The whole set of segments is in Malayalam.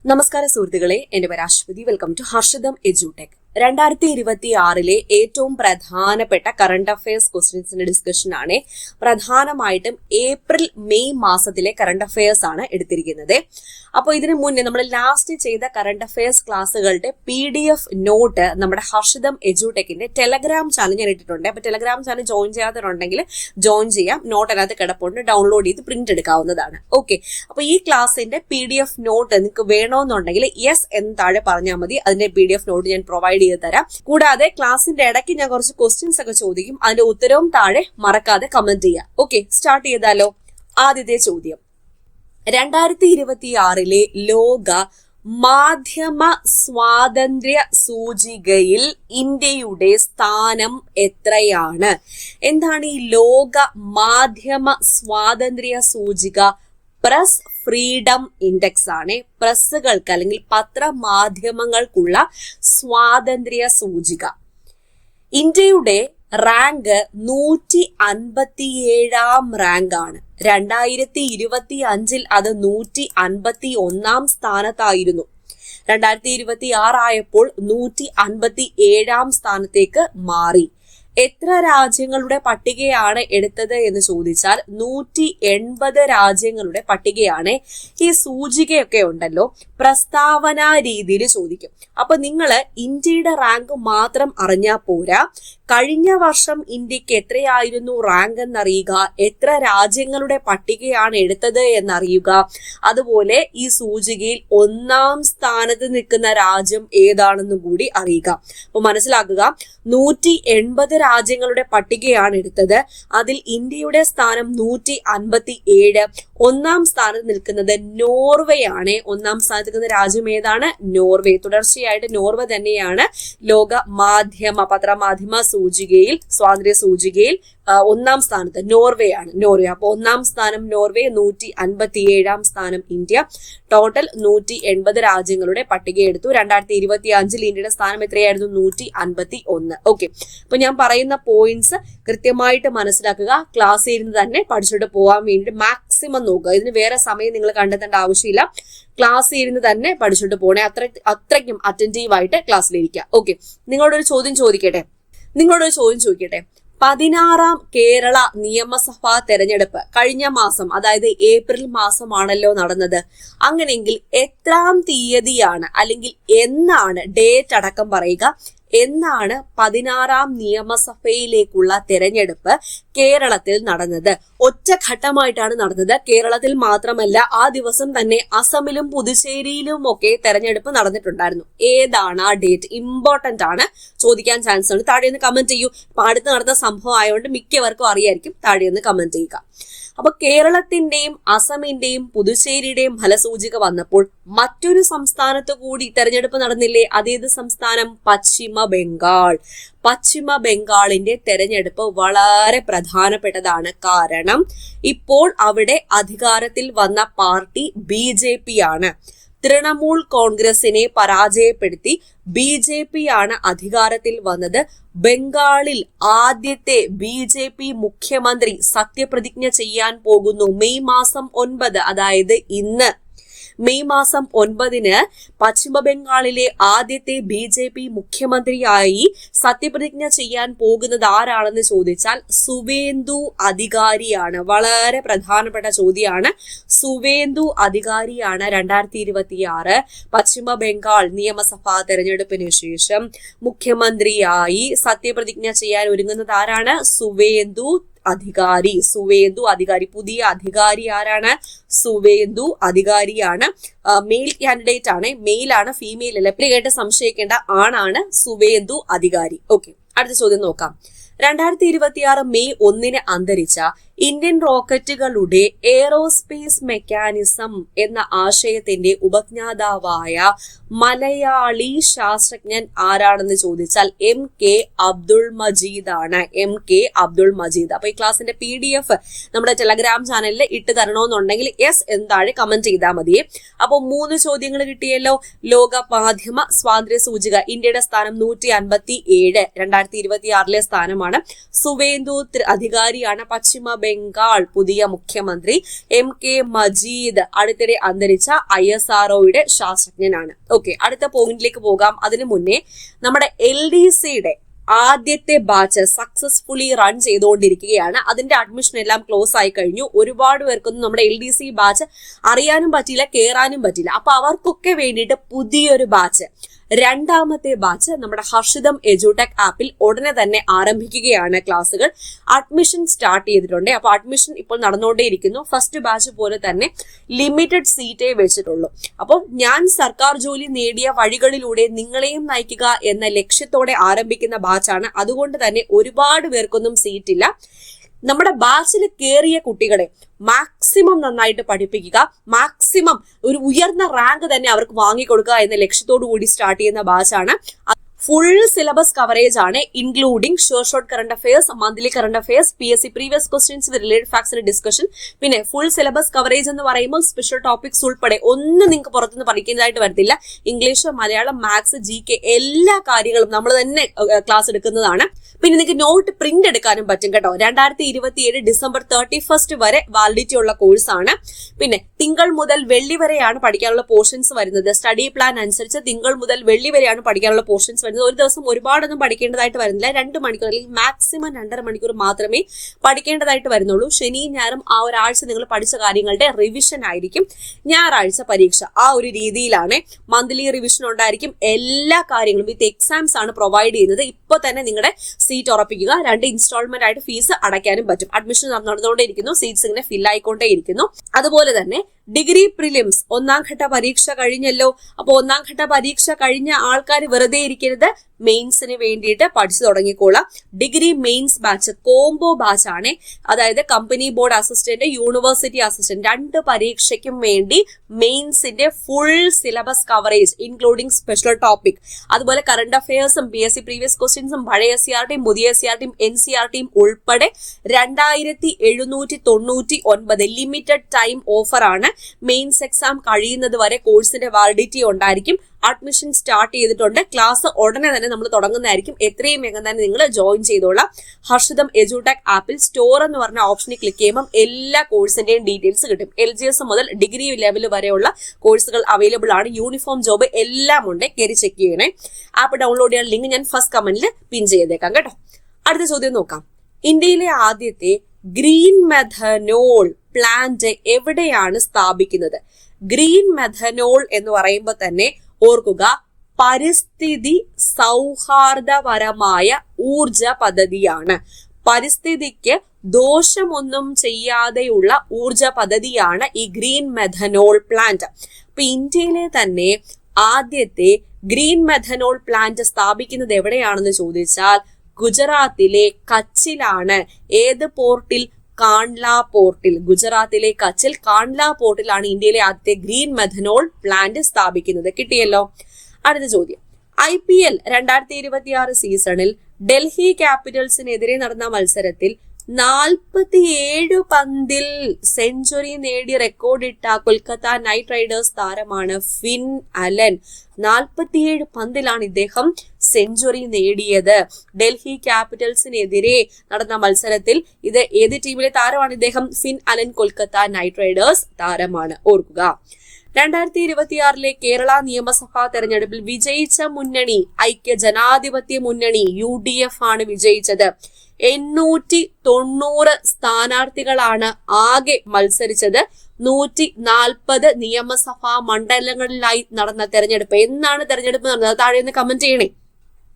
നമസ്കാരം സുഹൃത്തുക്കളെ, എന്റെ പേര് Aswathy. Welcome to Harshitham Edutech. 2026 ഏറ്റവും പ്രധാനപ്പെട്ട കറണ്ട് അഫയേഴ്സ് ക്വസ്റ്റ്യൻസിന്റെ ഡിസ്കഷൻ ആണ്. പ്രധാനമായിട്ടും ഏപ്രിൽ മെയ് മാസത്തിലെ കറണ്ട് അഫയേഴ്സ് ആണ് എടുത്തിരിക്കുന്നത്. അപ്പോൾ ഇതിനു മുന്നേ നമ്മൾ ലാസ്റ്റ് ചെയ്ത കറണ്ട് അഫയേഴ്സ് ക്ലാസ്സുകളുടെ PDF നോട്ട് നമ്മുടെ ഹർഷിതം എഡ്യൂടെക്കിന്റെ ടെലഗ്രാം ചാനൽ ഞാൻ ഇട്ടിട്ടുണ്ട്. അപ്പൊ ടെലഗ്രാം ചാനൽ ജോയിൻ ചെയ്യാത്തവരുണ്ടെങ്കിൽ ജോയിൻ ചെയ്യാം. നോട്ട് അതിനകത്ത് കിടപ്പുണ്ട്, ഡൗൺലോഡ് ചെയ്ത് പ്രിന്റ് എടുക്കാവുന്നതാണ്. ഓക്കെ, അപ്പൊ ഈ ക്ലാസ്സിന്റെ PDF നോട്ട് നിങ്ങൾക്ക് വേണമെന്നുണ്ടെങ്കിൽ യെസ് എന്ന് താഴെ പറഞ്ഞാൽ മതി. അതിന്റെ PDF നോട്ട് ഞാൻ പ്രൊവൈഡ് ചെയ്ത് തരാം. കൂടാതെ ക്ലാസിന്റെ ഇടയ്ക്ക് ഞാൻ കുറച്ച് ക്വസ്റ്റ്യൻസ് ഒക്കെ ചോദിക്കും. അതിന്റെ ഉത്തരവും താഴെ മറക്കാതെ കമന്റ് ചെയ്യാം. ഓക്കെ, സ്റ്റാർട്ട് ചെയ്താലോ? ആദ്യത്തെ ചോദ്യം, 2026 ലോക മാധ്യമ സ്വാതന്ത്ര്യ സൂചികയിൽ ഇന്ത്യയുടെ സ്ഥാനം എത്രയാണ്? എന്താണ് ഈ ലോക മാധ്യമ സ്വാതന്ത്ര്യ സൂചിക? പ്രസ് ഫ്രീഡം ഇൻഡെക്സ് ആണ്. പ്രസ്സുകൾക്ക് അല്ലെങ്കിൽ പത്രമാധ്യമങ്ങൾക്കുള്ള സ്വാതന്ത്ര്യ സൂചിക. ഇന്ത്യയുടെ റാങ്ക് 157 റാങ്ക് ആണ്. 2025 അത് 151 സ്ഥാനത്തായിരുന്നു. 2026 ആയപ്പോൾ 157 സ്ഥാനത്തേക്ക് മാറി. എത്ര രാജ്യങ്ങളുടെ പട്ടികയാണ് എടുത്തത് എന്ന് ചോദിച്ചാൽ 180 രാജ്യങ്ങളുടെ പട്ടികയാണ്. ഈ സൂചികയൊക്കെ ഉണ്ടല്ലോ, പ്രസ്താവന രീതിയിൽ ചോദിക്കും. അപ്പൊ നിങ്ങള് ഇന്ത്യയുടെ റാങ്ക് മാത്രം അറിഞ്ഞാൽ പോരാ, കഴിഞ്ഞ വർഷം ഇന്ത്യക്ക് എത്രയായിരുന്നു റാങ്ക് എന്നറിയുക, എത്ര രാജ്യങ്ങളുടെ പട്ടികയാണ് എടുത്തത് എന്നറിയുക, അതുപോലെ ഈ സൂചികയിൽ 1ാം സ്ഥാനത്ത് നിൽക്കുന്ന രാജ്യം ഏതാണെന്നും കൂടി അറിയുക. അപ്പൊ മനസ്സിലാക്കുക, 180 രാജ്യങ്ങളുടെ പട്ടികയാണ് എടുത്തത്. അതിൽ ഇന്ത്യയുടെ സ്ഥാനം 157. 1ാം സ്ഥാനത്ത് നിൽക്കുന്നത് നോർവേ ആണ്. 1ാം സ്ഥാനത്ത് നിൽക്കുന്ന രാജ്യം ഏതാണ്? നോർവേ. തുടർച്ചയായിട്ട് നോർവേ തന്നെയാണ് ലോക പത്രമാധ്യമ സൂചികയിൽ, സ്വാതന്ത്ര്യ സൂചികയിൽ 1ാം സ്ഥാനത്ത് നോർവേ ആണ്. നോർവേ. അപ്പൊ 1ാം സ്ഥാനം നോർവേ, 157 സ്ഥാനം ഇന്ത്യ. ടോട്ടൽ 180 രാജ്യങ്ങളുടെ പട്ടിക എടുത്തു. 2025 ഇന്ത്യയുടെ സ്ഥാനം എത്രയായിരുന്നു? 151. ഓക്കെ, അപ്പൊ ഞാൻ പറയുന്ന പോയിന്റ്സ് കൃത്യമായിട്ട് മനസ്സിലാക്കുക. ക്ലാസ്സിൽ ഇരുന്ന് തന്നെ പഠിച്ചിട്ട് പോകാൻ വേണ്ടി മാക്സിമം നോക്കുക. ഇതിന് വേറെ സമയം നിങ്ങൾ കണ്ടെത്തേണ്ട ആവശ്യമില്ല. ക്ലാസ്സിൽ ഇരുന്ന് തന്നെ പഠിച്ചിട്ട് പോകണേ. അത്രയ്ക്കും അറ്റൻറ്റീവ് ആയിട്ട് ക്ലാസ്സിലിരിക്കുക. ഓക്കെ, നിങ്ങളോടൊരു ചോദ്യം ചോദിക്കട്ടെ. 16ാം കേരള നിയമസഭാ തെരഞ്ഞെടുപ്പ് കഴിഞ്ഞ മാസം, അതായത് ഏപ്രിൽ മാസമാണല്ലോ നടന്നത്. അങ്ങനെയെങ്കിൽ എത്രാം തീയതിയാണ്, അല്ലെങ്കിൽ എന്നാണ്, ഡേറ്റ് അടക്കം പറയുക, എന്നാണ് 16ാം നിയമസഭയിലേക്കുള്ള തെരഞ്ഞെടുപ്പ് കേരളത്തിൽ നടന്നത്? ഒറ്റഘട്ടമായിട്ടാണ് നടന്നത്. കേരളത്തിൽ മാത്രമല്ല, ആ ദിവസം തന്നെ അസമിലും പുതുച്ചേരിയിലും ഒക്കെ തെരഞ്ഞെടുപ്പ് നടന്നിട്ടുണ്ടായിരുന്നു. ഏതാണ് ആ ഡേറ്റ്? ഇമ്പോർട്ടന്റ് ആണ്, ചോദിക്കാൻ ചാൻസ് ഉണ്ട്. താഴെ ഒന്ന് കമന്റ് ചെയ്യൂ. ഇപ്പൊ അടുത്ത് നടന്ന സംഭവം ആയതുകൊണ്ട് മിക്കവർക്കും അറിയായിരിക്കും. താഴെ ഒന്ന് കമന്റ് ചെയ്യുക. അപ്പൊ കേരളത്തിന്റെയും അസമിന്റെയും പുതുച്ചേരിയുടെയും ഫലസൂചിക വന്നപ്പോൾ മറ്റൊരു സംസ്ഥാനത്ത് കൂടി തെരഞ്ഞെടുപ്പ് നടന്നില്ലേ? അതേത് സംസ്ഥാനം? പശ്ചിമ ബംഗാളിന്റെ തെരഞ്ഞെടുപ്പ് വളരെ പ്രധാനപ്പെട്ടതാണ്. കാരണം ഇപ്പോൾ അവിടെ അധികാരത്തിൽ വന്ന പാർട്ടി BJP ആണ്. തൃണമൂൽ കോൺഗ്രസിനെ പരാജയപ്പെടുത്തി BJP ആണ് അധികാരത്തിൽ വന്നത്. ബംഗാളിൽ ആദ്യത്തെ BJP മുഖ്യമന്ത്രി സത്യപ്രതിജ്ഞ ചെയ്യാൻ പോകുന്നു. മെയ് മാസം 9, അതായത് ഇന്ന് മെയ് മാസം 9 പശ്ചിമ ബംഗാളിലെ ആദ്യത്തെ BJP മുഖ്യമന്ത്രിയായി സത്യപ്രതിജ്ഞ ചെയ്യാൻ പോകുന്നത് ആരാണെന്ന് ചോദിച്ചാൽ സുവേന്ദു അധികാരിയാണ്. വളരെ പ്രധാനപ്പെട്ട ചോദ്യമാണ്. സുവേന്ദു അധികാരിയാണ് 2026 പശ്ചിമ ബംഗാൾ നിയമസഭാ തെരഞ്ഞെടുപ്പിന് ശേഷം മുഖ്യമന്ത്രിയായി സത്യപ്രതിജ്ഞ ചെയ്യാൻ ഒരുങ്ങുന്നത് ആരാണ്? സുവേന്ദു അധികാരി. പുതിയ അധികാരി ആരാണ്? സുവേന്ദു അധികാരിയാണ്. മെയിൽ കാൻഡിഡേറ്റ് ആണ്. മെയിലാണ്, ഫീമെയിൽ അല്ല. കേട്ട് സംശയിക്കേണ്ട, ആണാണ് സുവേന്ദു അധികാരി. ഓക്കെ, അടുത്ത ചോദ്യം നോക്കാം. 2026 മെയ് 1 അന്തരിച്ച ഇന്ത്യൻ റോക്കറ്റുകളുടെ എയറോസ്പേസ് മെക്കാനിസം എന്ന ആശയത്തിന്റെ ഉപജ്ഞാതാവായ മലയാളി ശാസ്ത്രജ്ഞൻ ആരാണെന്ന് ചോദിച്ചാൽ MK അബ്ദുൾ മജീദ് ആണ്. MK അബ്ദുൾ മജീദ്. അപ്പൊ ഈ ക്ലാസിന്റെ PDF നമ്മുടെ ടെലഗ്രാം ചാനലിൽ ഇട്ട് തരണമെന്നുണ്ടെങ്കിൽ യെസ് എന്താഴെ കമന്റ് ചെയ്താൽ മതി. അപ്പൊ 3 ചോദ്യങ്ങൾ കിട്ടിയല്ലോ. ലോക മാധ്യമ സ്വാതന്ത്ര്യ സൂചിക ഇന്ത്യയുടെ സ്ഥാനം 157, 2026 സ്ഥാനമാണ്. സുവേന്ദു അധികാരിയാണ്. പശ്ചിമ ബംഗാൾ പുതിയ മുഖ്യമന്ത്രി MK മജീദ് അടുത്തിടെ അന്തരിച്ച ISROയുടെ ശാസ്ത്രജ്ഞനാണ്. ഓക്കെ, അടുത്ത പോയിന്റിലേക്ക് പോകാം. അതിനു മുന്നേ നമ്മുടെ LDCയുടെ ആദ്യത്തെ ബാച്ച് സക്സസ്ഫുള്ളി റൺ ചെയ്തുകൊണ്ടിരിക്കുകയാണ്. അതിന്റെ അഡ്മിഷൻ എല്ലാം ക്ലോസ് ആയി കഴിഞ്ഞു. ഒരുപാട് പേർക്കൊന്നും നമ്മുടെ LDC ബാച്ച് അറിയാനും പറ്റില്ല, കേറാനും പറ്റില്ല. അപ്പൊ അവർക്കൊക്കെ വേണ്ടിയിട്ട് പുതിയൊരു ബാച്ച്, രണ്ടാമത്തെ ബാച്ച് നമ്മുടെ ഹർഷിതം എഡ്യൂടെക് ആപ്പിൽ ഉടനെ തന്നെ ആരംഭിക്കുകയാണ്. ക്ലാസ്സുകൾ അഡ്മിഷൻ സ്റ്റാർട്ട് ചെയ്തിട്ടുണ്ട്. അപ്പൊ അഡ്മിഷൻ ഇപ്പോൾ നടന്നുകൊണ്ടേയിരിക്കുന്നു. ഫസ്റ്റ് ബാച്ച് പോലെ തന്നെ ലിമിറ്റഡ് സീറ്റേ വെച്ചിട്ടുള്ളൂ. അപ്പോൾ ഞാൻ സർക്കാർ ജോലി നേടിയ വഴികളിലൂടെ നിങ്ങളെയും നയിക്കുക എന്ന ലക്ഷ്യത്തോടെ ആരംഭിക്കുന്ന ബാച്ചാണ്. അതുകൊണ്ട് തന്നെ ഒരുപാട് പേർക്കൊന്നും സീറ്റില്ല. നമ്മുടെ ബാച്ചിൽ കയറിയ കുട്ടികളെ മാക്സിമം നന്നായിട്ട് പഠിപ്പിക്കുക, മാക്സിമം ഒരു ഉയർന്ന റാങ്ക് തന്നെ അവർക്ക് വാങ്ങിക്കൊടുക്കുക എന്ന ലക്ഷ്യത്തോടു കൂടി സ്റ്റാർട്ട് ചെയ്യുന്ന ബാച്ചാണ്. ഫുൾ സിലബസ് കവറേജ് ആണ്, including short current affairs, monthly current affairs, PSC previous questions, related ഫാക്ട്സിന്റെ ഡിസ്കഷൻ. പിന്നെ ഫുൾ സിലബസ് കവറേജ് എന്ന് പറയുമ്പോൾ സ്പെഷ്യൽ ടോപ്പിക്സ് ഉൾപ്പെടെ ഒന്നും നിങ്ങൾക്ക് പുറത്തുനിന്ന് പഠിക്കുന്നതായിട്ട് വരത്തില്ല. ഇംഗ്ലീഷ്, മലയാളം, മാത്സ്, GK എല്ലാ കാര്യങ്ങളും നമ്മൾ തന്നെ ക്ലാസ് എടുക്കുന്നതാണ്. പിന്നെ നിങ്ങൾക്ക് നോട്ട് പ്രിന്റ് എടുക്കാനും പറ്റും കേട്ടോ. 2027 ഡിസംബർ 31 വരെ വാലിഡിറ്റി ഉള്ള കോഴ്സാണ്. പിന്നെ തിങ്കൾ മുതൽ വെള്ളി വരെയാണ് പഠിക്കാനുള്ള പോർഷൻസ് വരുന്നത്. സ്റ്റഡി പ്ലാൻ അനുസരിച്ച് തിങ്കൾ മുതൽ വെള്ളി വരെയാണ് പഠിക്കാനുള്ള പോർഷൻസ് വരുന്നത്. ഒരു ദിവസം ഒരുപാടൊന്നും പഠിക്കേണ്ടതായിട്ട് വരുന്നില്ല. 2 മണിക്കൂർ അല്ലെങ്കിൽ മാക്സിമം 2.5 മണിക്കൂർ മാത്രമേ പഠിക്കേണ്ടതായിട്ട് വരുന്നുള്ളൂ. ശനിയും ഞായറും ആ ഒരാഴ്ച നിങ്ങൾ പഠിച്ച കാര്യങ്ങളുടെ റിവിഷൻ ആയിരിക്കും. ഞായറാഴ്ച പരീക്ഷ. ആ ഒരു രീതിയിലാണ്. മന്ത്ലി റിവിഷൻ ഉണ്ടായിരിക്കും. എല്ലാ കാര്യങ്ങളും വിത്ത് എക്സാംസ് ആണ് പ്രൊവൈഡ് ചെയ്യുന്നത്. ഇപ്പൊ തന്നെ നിങ്ങളുടെ സീറ്റ് ഉറപ്പിക്കുക. 2 ഇൻസ്റ്റാൾമെന്റ് ആയിട്ട് ഫീസ് അടയ്ക്കാനും പറ്റും. അഡ്മിഷൻ നടന്നുകൊണ്ടേയിരിക്കുന്നു. സീറ്റ്സ് ഇങ്ങനെ ഫിൽ ആയിക്കൊണ്ടേയിരിക്കുന്നു. അതുപോലെ തന്നെ ഡിഗ്രി പ്രിലിംസ് 1ാം ഘട്ട പരീക്ഷ കഴിഞ്ഞല്ലോ. അപ്പൊ 1ാം ഘട്ട പരീക്ഷ കഴിഞ്ഞ ആൾക്കാർ വെറുതെ ഇരിക്കരുത്, മെയിൻസിന് വേണ്ടിയിട്ട് പഠിച്ചു തുടങ്ങിക്കോളാം. Degree mains batch combo batch ആണ്. അതായത് company board assistant, university assistant 2 പരീക്ഷയ്ക്കും വേണ്ടി മെയിൻസിന്റെ full syllabus coverage including special topic, അതുപോലെ കറണ്ട് അഫയേഴ്സും PSC പ്രീവിയസ് ക്വസ്റ്റ്യൻസും പഴയ SCRTയും പുതിയ SCRTയും NCRTയും ഉൾപ്പെടെ 2799 ലിമിറ്റഡ് ടൈം ഓഫർ ആണ്. മെയിൻസ് എക്സാം കഴിയുന്നത് വരെ കോഴ്സിന്റെ വാലിഡിറ്റി ഉണ്ടായിരിക്കും. അഡ്മിഷൻ സ്റ്റാർട്ട് ചെയ്തിട്ടുണ്ട്. ക്ലാസ് ഉടനെ തന്നെ നമ്മൾ തുടങ്ങുന്നതായിരിക്കും. എത്രയും വേഗം തന്നെ നിങ്ങൾ ജോയിൻ ചെയ്തോളാം. ഹർഷിതം എഡ്യൂടെക് ആപ്പിൽ സ്റ്റോർ എന്ന് പറഞ്ഞ ഓപ്ഷനിൽ ക്ലിക്ക് ചെയ്യുമ്പോൾ എല്ലാ കോഴ്സിന്റെയും ഡീറ്റെയിൽസ് കിട്ടും. LGS മുതൽ ഡിഗ്രി ലെവൽ വരെയുള്ള കോഴ്സുകൾ അവൈലബിൾ ആണ്. യൂണിഫോം ജോബ് എല്ലാം ഉണ്ട്. കയറി ചെക്ക് ചെയ്യണേ. ആപ്പ് ഡൗൺലോഡ് ചെയ്യാൻ ലിങ്ക് ഞാൻ ഫസ്റ്റ് കമന്റിൽ പിൻ ചെയ്തേക്കാം കേട്ടോ. അടുത്ത ചോദ്യം നോക്കാം. ഇന്ത്യയിലെ ആദ്യത്തെ ഗ്രീൻ മെഥനോൾ പ്ലാന്റ് എവിടെയാണ് സ്ഥാപിക്കുന്നത്? ഗ്രീൻ മെഥനോൾ എന്ന് പറയുമ്പോൾ തന്നെ ഓർക്കുക, പരിസ്ഥിതി സൗഹാർദ്ദപരമായ ഊർജ പദ്ധതിയാണ്. പരിസ്ഥിതിക്ക് ദോഷമൊന്നും ചെയ്യാതെയുള്ള ഊർജ പദ്ധതിയാണ് ഈ ഗ്രീൻ മെഥനോൾ പ്ലാന്റ്. അപ്പൊ ഇന്ത്യയിലെ തന്നെ ആദ്യത്തെ ഗ്രീൻ മെഥനോൾ പ്ലാന്റ് സ്ഥാപിക്കുന്നത് എവിടെയാണെന്ന് ചോദിച്ചാൽ ഗുജറാത്തിലെ കച്ചിലാണ്. ഏത് പോർട്ടിൽ? കാൺല പോർട്ടിൽ. ഗുജറാത്തിലെ കച്ചിൽ കാൺല പോർട്ടിലാണ് ഇന്ത്യയിലെ ആദ്യത്തെ ഗ്രീൻ മെഥനോൾ പ്ലാന്റ് സ്ഥാപിക്കുന്നത്. കിട്ടിയല്ലോ. അടുത്ത ചോദ്യം. IPL 2026 സീസണിൽ ഡൽഹി ക്യാപിറ്റൽസിനെതിരെ നടന്ന മത്സരത്തിൽ 47 പന്തിൽ സെഞ്ചുറി നേടി റെക്കോർഡിട്ട കൊൽക്കത്ത നൈറ്റ് റൈഡേഴ്സ് താരമാണ് ഫിൻ അലൻ. 47 പന്തിലാണ് ഇദ്ദേഹം സെഞ്ചുറി നേടിയത്. ഡൽഹി ക്യാപിറ്റൽസിനെതിരെ നടന്ന മത്സരത്തിൽ ഇത് ഏത് ടീമിലെ താരമാണ് ഇദ്ദേഹം? Finn Allen Kolkata Knight Riders താരമാണ്. ഓർക്കുക. 2026 കേരള നിയമസഭാ തെരഞ്ഞെടുപ്പിൽ വിജയിച്ച മുന്നണി ഐക്യ ജനാധിപത്യ മുന്നണി UDF ആണ് വിജയിച്ചത്. 890 സ്ഥാനാർത്ഥികളാണ് ആകെ മത്സരിച്ചത്. 140 നിയമസഭാ മണ്ഡലങ്ങളിലായി നടന്ന തെരഞ്ഞെടുപ്പ്. എന്നാണ് തെരഞ്ഞെടുപ്പ് നടന്നത്? താഴെ നിന്ന് കമന്റ് ചെയ്യണേ.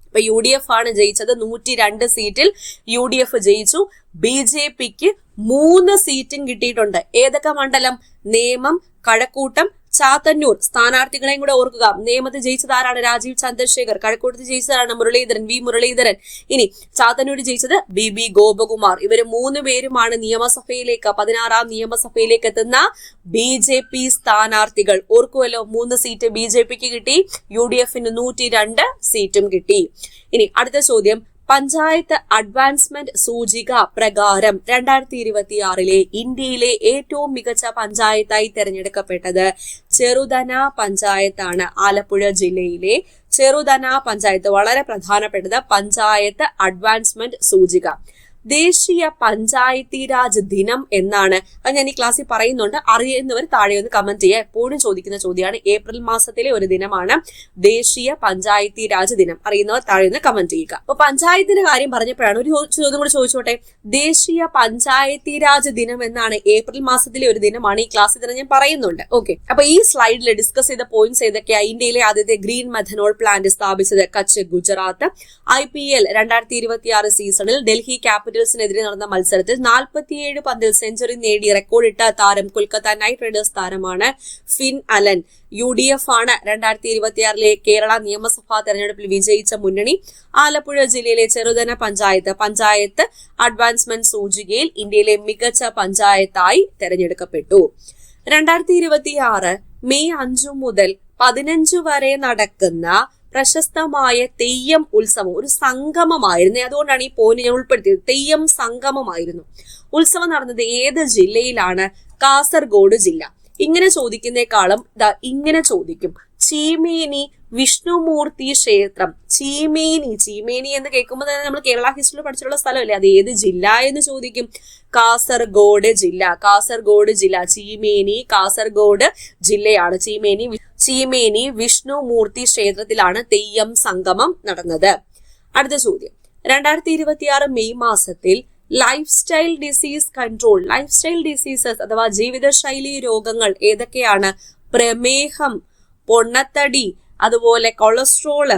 ഇപ്പൊ UDF ആണ് ജയിച്ചത്. 102 സീറ്റിൽ UDF ജയിച്ചു. BJPക്ക് 3 സീറ്റും കിട്ടിയിട്ടുണ്ട്. ഏതൊക്കെ മണ്ഡലം? നേമം, കഴക്കൂട്ടം, ചാത്തന്നൂർ. സ്ഥാനാർത്ഥികളെയും കൂടെ ഓർക്കുക. നേമത്ത് ജയിച്ചത് ആരാണ്? രാജീവ് ചന്ദ്രശേഖർ. കഴക്കൂട്ടത്ത് ജയിച്ചതാണ് മുരളീധരൻ, V മുരളീധരൻ. ഇനി ചാത്തന്നൂർ ജയിച്ചത് BB ഗോപകുമാർ. ഇവര് 3 പേരുമാണ് നിയമസഭയിലേക്ക് 16ാം നിയമസഭയിലേക്ക് എത്തുന്ന BJP സ്ഥാനാർത്ഥികൾ. ഓർക്കുമല്ലോ, 3 സീറ്റ് BJPക്ക് കിട്ടി. UDFന് 102 സീറ്റും കിട്ടി. ഇനി അടുത്ത ചോദ്യം. പഞ്ചായത്ത് അഡ്വാൻസ്മെന്റ് സൂചിക പ്രകാരം 2026 ഇന്ത്യയിലെ ഏറ്റവും മികച്ച പഞ്ചായത്തായി തെരഞ്ഞെടുക്കപ്പെട്ടത് ചെറുതന പഞ്ചായത്താണ്. ആലപ്പുഴ ജില്ലയിലെ ചെറുതന പഞ്ചായത്ത് വളരെ പ്രധാനപ്പെട്ടത്. പഞ്ചായത്ത് അഡ്വാൻസ്മെന്റ് സൂചിക. ദേശീയ പഞ്ചായത്തി രാജ് ദിനം എന്നാണ്. അത് ഞാൻ ഈ ക്ലാസ്സിൽ പറയുന്നുണ്ട്, അറിയുന്നവർ താഴെ ഒന്ന് കമന്റ് ചെയ്യുക. എപ്പോഴും ചോദിക്കുന്ന ചോദ്യമാണ്. ഏപ്രിൽ മാസത്തിലെ ഒരു ദിനമാണ് ദേശീയ പഞ്ചായത്തി രാജ് ദിനം. അറിയുന്നവർ താഴെ ഒന്ന് കമന്റ് ചെയ്യുക. അപ്പൊ പഞ്ചായത്തിന്റെ കാര്യം പറഞ്ഞപ്പോഴാണ് ഒരു ചോദ്യം കൂടി ചോദിച്ചോട്ടെ. ദേശീയ പഞ്ചായത്തി രാജ് ദിനം എന്നാണ്, ഏപ്രിൽ മാസത്തിലെ ഒരു ദിനമാണ്. ഈ ക്ലാസ്സിൽ തന്നെ ഞാൻ പറയുന്നുണ്ട്. ഓക്കെ, അപ്പൊ ഈ സ്ലൈഡിൽ ഡിസ്കസ് ചെയ്ത പോയിന്റ്സ് ഏതൊക്കെയാണ്? ഇന്ത്യയിലെ ആദ്യത്തെ ഗ്രീൻ മെഥനോൾ പ്ലാന്റ് സ്ഥാപിച്ചത് കച്ച്, ഗുജറാത്ത്. IPL 2026 സീസണിൽ ഡൽഹി ക്യാപിറ്റൽസിനെതിരെ നടന്ന മത്സരത്തിൽ 47 പന്തിൽ സെഞ്ചുറി നേടി റെക്കോർഡിട്ട താരം കൊൽക്കത്ത നൈറ്റ് റൈഡേഴ്സ് താരമാണ് ഫിൻ അലൻ. UDF ആണ് 2026 കേരള നിയമസഭാ തെരഞ്ഞെടുപ്പിൽ വിജയിച്ച മുന്നണി. ആലപ്പുഴ ജില്ലയിലെ ചെറുതന പഞ്ചായത്ത് അഡ്വാൻസ്മെന്റ് സൂചികയിൽ ഇന്ത്യയിലെ മികച്ച പഞ്ചായത്തായി തെരഞ്ഞെടുക്കപ്പെട്ടു. 2026 മെയ് 5 മുതൽ 15 വരെ നടക്കുന്ന പ്രശസ്തമായ തെയ്യം ഉത്സവം ഒരു സംഗമമായിരുന്നു. അതുകൊണ്ടാണ് ഈ പോയിന്റ് ഞാൻ ഉൾപ്പെടുത്തിയത്. തെയ്യം സംഗമമായിരുന്നു. ഉത്സവം നടന്നത് ഏത് ജില്ലയിലാണ്? കാസർഗോഡ് ജില്ല. ഇങ്ങനെ ചോദിക്കുന്നേക്കാളും ഇങ്ങനെ ചോദിക്കും. ചീമേനി വിഷ്ണുമൂർത്തി ക്ഷേത്രം. ചീമേനി എന്ന് കേൾക്കുമ്പോൾ തന്നെ നമ്മൾ കേരള ഹിസ്റ്ററിയിൽ പഠിച്ചിട്ടുള്ള സ്ഥലമല്ലേ, അത് ഏത് ജില്ല എന്ന് ചോദിക്കും. കാസർഗോഡ് ജില്ല. ചീമേനി കാസർഗോഡ് ജില്ലയാണ്. ചീമേനി വിഷ്ണുമൂർത്തി ക്ഷേത്രത്തിലാണ് തെയ്യം സംഗമം നടന്നത്. അടുത്ത ചോദ്യം. 2026 മെയ് മാസത്തിൽ ലൈഫ് സ്റ്റൈൽ ഡിസീസസ് അഥവാ ജീവിതശൈലി രോഗങ്ങൾ ഏതൊക്കെയാണ്? പ്രമേഹം, പൊണ്ണത്തടി, അതുപോലെ കൊളസ്ട്രോള്,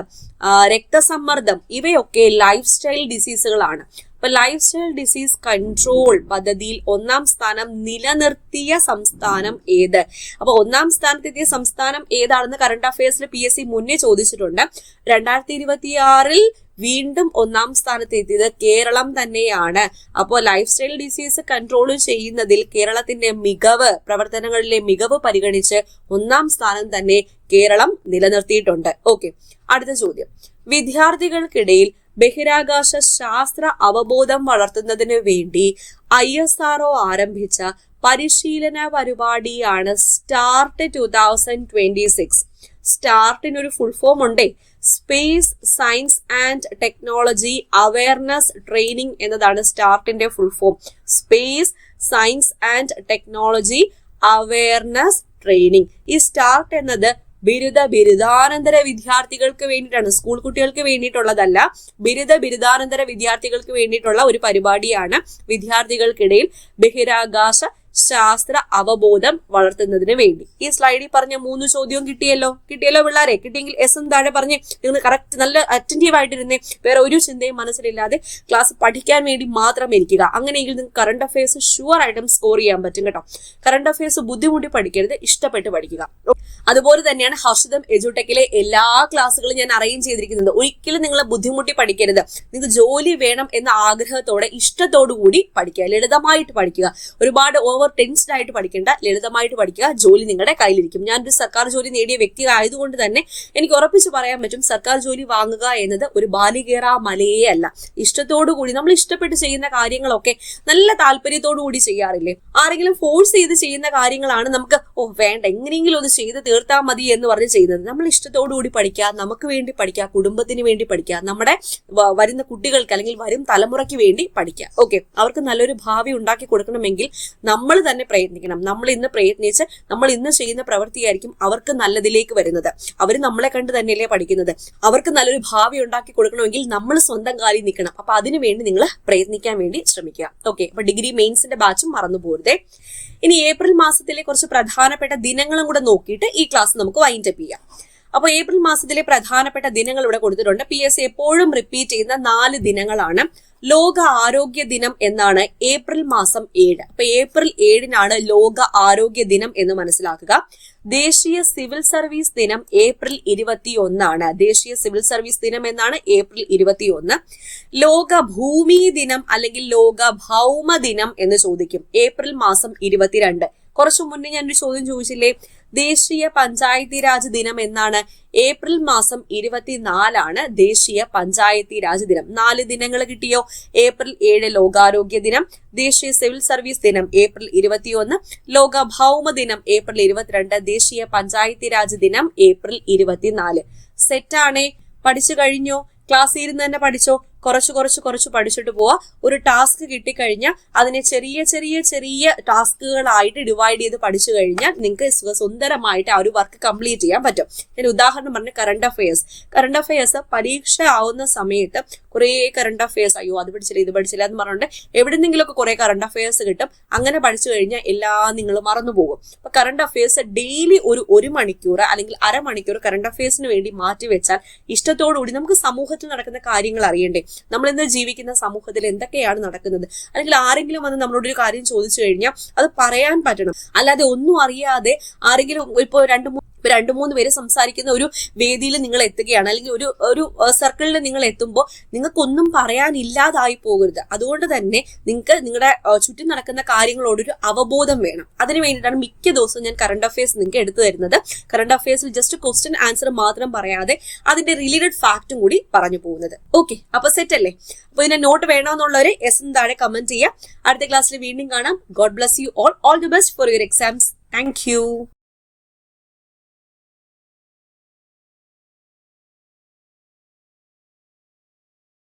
രക്തസമ്മർദ്ദം, ഇവയൊക്കെ ലൈഫ് സ്റ്റൈൽ ഡിസീസുകളാണ്. അപ്പൊ ലൈഫ് സ്റ്റൈൽ ഡിസീസ് കൺട്രോൾ പദ്ധതിയിൽ 1ാം സ്ഥാനം നിലനിർത്തിയ സംസ്ഥാനം ഏത്? അപ്പൊ 1ാം സ്ഥാനത്തെത്തിയ സംസ്ഥാനം ഏതാണെന്ന് കറണ്ട് അഫയേഴ്സിൽ PSC മുന്നേ ചോദിച്ചിട്ടുണ്ട്. 2026 വീണ്ടും 1ാം സ്ഥാനത്തെത്തിയത് കേരളം തന്നെയാണ്. അപ്പോൾ ലൈഫ് സ്റ്റൈൽ ഡിസീസ് കൺട്രോൾ ചെയ്യുന്നതിൽ കേരളത്തിന്റെ പ്രവർത്തനങ്ങളിലെ മികവ് പരിഗണിച്ച് 1ാം സ്ഥാനം തന്നെ കേരളം നിലനിർത്തിയിട്ടുണ്ട്. ഓക്കെ, അടുത്ത ചോദ്യം. വിദ്യാർത്ഥികൾക്കിടയിൽ ബഹിരാകാശ ശാസ്ത്ര അവബോധം വളർത്തുന്നതിന് വേണ്ടി ISRO ആരംഭിച്ച പരിശീലന പരിപാടിയാണ് സ്റ്റാർട്ട് 2026. സ്റ്റാർട്ടിനൊരു ഫുൾ ഫോം ഉണ്ടേ. Space science and technology awareness training എന്നതാണ് സ്റ്റാർട്ടിന്റെ full form. Space science and technology awareness training. ഈ സ്റ്റാർട്ട് എന്നത് ബിരുദാനന്തര വിദ്യാർത്ഥികൾക്ക് വേണ്ടിയിട്ടാണ്, സ്കൂൾ കുട്ടികൾക്ക് വേണ്ടിയിട്ടുള്ളതല്ല. ബിരുദാനന്തര വിദ്യാർത്ഥികൾക്ക് വേണ്ടിയിട്ടുള്ള ഒരു പരിപാടിയാണ്. വിദ്യാർത്ഥികൾക്കിടയിൽ ബഹിരാകാശ ശാസ്ത്ര അവബോധം വളർത്തുന്നതിന് വേണ്ടി. ഈ സ്ലൈഡിൽ പറഞ്ഞ 3 ചോദ്യവും കിട്ടിയല്ലോ പിള്ളേരെ? കിട്ടിയെങ്കിൽ എസ് എന്ന് താഴെ പറഞ്ഞ് നിങ്ങൾ കറക്റ്റ് നല്ല അറ്റൻറ്റീവ് ആയിട്ടിരുന്നേ. വേറെ ഒരു ചിന്തയും മനസ്സിലില്ലാതെ ക്ലാസ് പഠിക്കാൻ വേണ്ടി മാത്രം ഇരിക്കുക. അങ്ങനെയെങ്കിൽ നിങ്ങൾക്ക് കറണ്ട് അഫയേഴ്സ് ഷുവർ ആയിട്ടും സ്കോർ ചെയ്യാൻ പറ്റും കേട്ടോ. കറണ്ട് അഫയേഴ്സ് ബുദ്ധിമുട്ടി പഠിക്കരുത്, ഇഷ്ടപ്പെട്ട് പഠിക്കുക. അതുപോലെ തന്നെയാണ് ഹർഷിതം എഡ്യൂടെക്കിലെ എല്ലാ ക്ലാസ്സുകളും ഞാൻ അറേഞ്ച് ചെയ്തിരിക്കുന്നത്. ഒരിക്കലും നിങ്ങൾ ബുദ്ധിമുട്ടി പഠിക്കരുത്. നിങ്ങൾക്ക് ജോലി വേണം എന്ന ആഗ്രഹത്തോടെ ഇഷ്ടത്തോടു കൂടി പഠിക്കുക, ലളിതമായിട്ട് പഠിക്കുക. ഒരുപാട് ഓവർ ടെൻസ്ഡ് ആയിട്ട് പഠിക്കേണ്ട, ലളിതമായിട്ട് പഠിക്കുക. ജോലി നിങ്ങളുടെ കയ്യിലിരിക്കും. ഞാനൊരു സർക്കാർ ജോലി നേടിയ വ്യക്തി ആയതുകൊണ്ട് തന്നെ എനിക്ക് ഉറപ്പിച്ച് പറയാൻ പറ്റും, സർക്കാർ ജോലി വാങ്ങുക എന്നത് ഒരു ബാലികേറാ മലയേ അല്ല. ഇഷ്ടത്തോടു കൂടി നമ്മൾ ഇഷ്ടപ്പെട്ട് ചെയ്യുന്ന കാര്യങ്ങളൊക്കെ നല്ല താല്പര്യത്തോടു കൂടി ചെയ്യാറില്ലേ? ആരെങ്കിലും ഫോഴ്സ് ചെയ്ത് ചെയ്യുന്ന കാര്യങ്ങളാണ് നമുക്ക് വേണ്ട എങ്ങനെയെങ്കിലും ഒന്ന് ചെയ്ത് തീർത്താൽ മതി എന്ന് പറഞ്ഞ് ചെയ്യുന്നത്. നമ്മൾ ഇഷ്ടത്തോടു കൂടി പഠിക്കുക, നമുക്ക് വേണ്ടി പഠിക്കുക, കുടുംബത്തിന് വേണ്ടി പഠിക്കുക, നമ്മുടെ വരുന്ന കുട്ടികൾക്ക് അല്ലെങ്കിൽ വരും തലമുറയ്ക്ക് വേണ്ടി പഠിക്കുക. ഓക്കെ, അവർക്ക് നല്ലൊരു ഭാവി ഉണ്ടാക്കി കൊടുക്കണമെങ്കിൽ നമ്മൾ തന്നെ പ്രയത്നിക്കണം. നമ്മൾ ഇന്ന് പ്രയത്നിച്ച് നമ്മൾ ഇന്ന് ചെയ്യുന്ന പ്രവൃത്തിയായിരിക്കും അവർക്ക് നല്ലതിലേക്ക് വരുന്നത്. അവർ നമ്മളെ കണ്ട് തന്നെയല്ലേ പഠിക്കുന്നത്. അവർക്ക് നല്ലൊരു ഭാവി ഉണ്ടാക്കി കൊടുക്കണമെങ്കിൽ നമ്മൾ സ്വന്തം കാലിൽ നിൽക്കണം. അപ്പൊ അതിനുവേണ്ടി നിങ്ങൾ പ്രയത്നിക്കാൻ വേണ്ടി ശ്രമിക്കുക. ഓക്കെ, അപ്പൊ ഡിഗ്രി മെയിൻസിന്റെ ബാച്ചും മറന്നു പോരുതേ. ഇനി ഏപ്രിൽ മാസത്തിലെ കുറച്ച് പ്രധാനപ്പെട്ട ദിനങ്ങളും കൂടെ നോക്കിയിട്ട് ഈ ക്ലാസ് നമുക്ക് വൈൻഡ് അപ്പ് ചെയ്യാം. അപ്പോൾ ഏപ്രിൽ മാസത്തിലെ പ്രധാനപ്പെട്ട ദിനങ്ങൾ ഇവിടെ കൊടുത്തിട്ടുണ്ട്. PSC എപ്പോഴും റിപ്പീറ്റ് ചെയ്യുന്ന 4 ദിനങ്ങളാണ്. ലോക ആരോഗ്യ ദിനം എന്നാണ് ഏപ്രിൽ മാസം 7. അപ്പൊ ഏപ്രിൽ 7-നാണ് ലോക ആരോഗ്യ ദിനം എന്ന് മനസ്സിലാക്കുക. ദേശീയ സിവിൽ സർവീസ് ദിനം ഏപ്രിൽ 21-ആണ്. ദേശീയ സിവിൽ സർവീസ് ദിനം എന്നാണ് ഏപ്രിൽ 21. ലോക ഭൂമി ദിനം അല്ലെങ്കിൽ ലോക ഭൗമ ദിനം എന്ന് ചോദിക്കും ഏപ്രിൽ മാസം 22. കുറച്ചു മുന്നേ ഞാനൊരു ചോദ്യം ചോദിച്ചില്ലേ, ദേശീയ പഞ്ചായത്തി രാജ് ദിനം എന്നാണ്. ഏപ്രിൽ മാസം 24-ആണ് ദേശീയ പഞ്ചായത്തി രാജ് ദിനം. 4 ദിനങ്ങൾ കിട്ടിയോ? ഏപ്രിൽ 7 ലോകാരോഗ്യ ദിനം, ദേശീയ സിവിൽ സർവീസ് ദിനം ഏപ്രിൽ 21, ലോക ഭൗമ ദിനം ഏപ്രിൽ 22, ദേശീയ പഞ്ചായത്തി രാജ് ദിനം ഏപ്രിൽ 24. സെറ്റാണേ? പഠിച്ചു കഴിഞ്ഞോ? ക്ലാസ്സിൽ ഇരുന്ന് തന്നെ പഠിച്ചോ? കുറച്ച് പഠിച്ചിട്ട് പോവാ. ഒരു ടാസ്ക് കിട്ടിക്കഴിഞ്ഞാൽ അതിനെ ചെറിയ ചെറിയ ചെറിയ ടാസ്കുകളായിട്ട് ഡിവൈഡ് ചെയ്ത് പഠിച്ചു കഴിഞ്ഞാൽ നിങ്ങൾക്ക് സുന്ദരമായിട്ട് ആ ഒരു വർക്ക് കംപ്ലീറ്റ് ചെയ്യാൻ പറ്റും. ഞാൻ ഉദാഹരണം പറഞ്ഞ കറണ്ട് അഫയേഴ്സ് പരീക്ഷ ആവുന്ന സമയത്ത് കുറേ കറണ്ട് അഫയേഴ്സ്, അയ്യോ അത് പഠിച്ചില്ല ഇത് പഠിച്ചില്ല എന്ന് പറഞ്ഞുകൊണ്ട് എവിടെന്നെങ്കിലുമൊക്കെ കുറെ കറണ്ട് അഫയേഴ്സ് കിട്ടും. അങ്ങനെ പഠിച്ചു കഴിഞ്ഞാൽ എല്ലാം നിങ്ങൾ മറന്നുപോകും. അപ്പൊ കറണ്ട് അഫയേഴ്സ് ഡെയിലി ഒരു മണിക്കൂർ അല്ലെങ്കിൽ അരമണിക്കൂർ കറണ്ട് അഫയേഴ്സിന് വേണ്ടി മാറ്റി വെച്ചാൽ ഇഷ്ടത്തോടുകൂടി നമുക്ക് സമൂഹത്തിൽ നടക്കുന്ന കാര്യങ്ങൾ അറിയണ്ടേ, നമ്മൾ ഇന്ന് ജീവിക്കുന്ന സമൂഹത്തിൽ എന്തൊക്കെയാണ് നടക്കുന്നത്, അല്ലെങ്കിൽ ആരെങ്കിലും വന്ന് നമ്മളോട് ഒരു കാര്യം ചോദിച്ചു കഴിഞ്ഞാൽ അത് പറയാൻ പറ്റണം. അല്ലാതെ ഒന്നും അറിയാതെ ആരെങ്കിലും ഇപ്പോൾ രണ്ടു മൂന്ന് പേര് സംസാരിക്കുന്ന ഒരു വേദിയിൽ നിങ്ങൾ എത്തുകയാണ്, അല്ലെങ്കിൽ ഒരു സർക്കിളിൽ നിങ്ങൾ എത്തുമ്പോൾ നിങ്ങൾക്കൊന്നും പറയാനില്ലാതായി പോകരുത്. അതുകൊണ്ട് തന്നെ നിങ്ങൾക്ക് നിങ്ങളുടെ ചുറ്റും നടക്കുന്ന കാര്യങ്ങളോടൊരു അവബോധം വേണം. അതിന് വേണ്ടിയിട്ടാണ് മിക്ക ദിവസവും ഞാൻ കറണ്ട് അഫയേഴ്സ് നിങ്ങൾക്ക് എടുത്തു തരുന്നത്. കറണ്ട് അഫയേഴ്സിൽ ജസ്റ്റ് ക്വസ്റ്റ്യൻ ആൻസർ മാത്രം പറയാതെ അതിന്റെ റിലേറ്റഡ് ഫാക്റ്റും കൂടി പറഞ്ഞു പോകുന്നത്. ഓക്കെ, അപ്പൊ സെറ്റ് അല്ലേ? അപ്പൊ ഇതിന്റെ നോട്ട് വേണമെന്നുള്ളവര് എസ് താഴെ കമന്റ് ചെയ്യുക. അടുത്ത ക്ലാസ്സിൽ വീണ്ടും കാണാം. God bless you all the best for your exams. Thank you.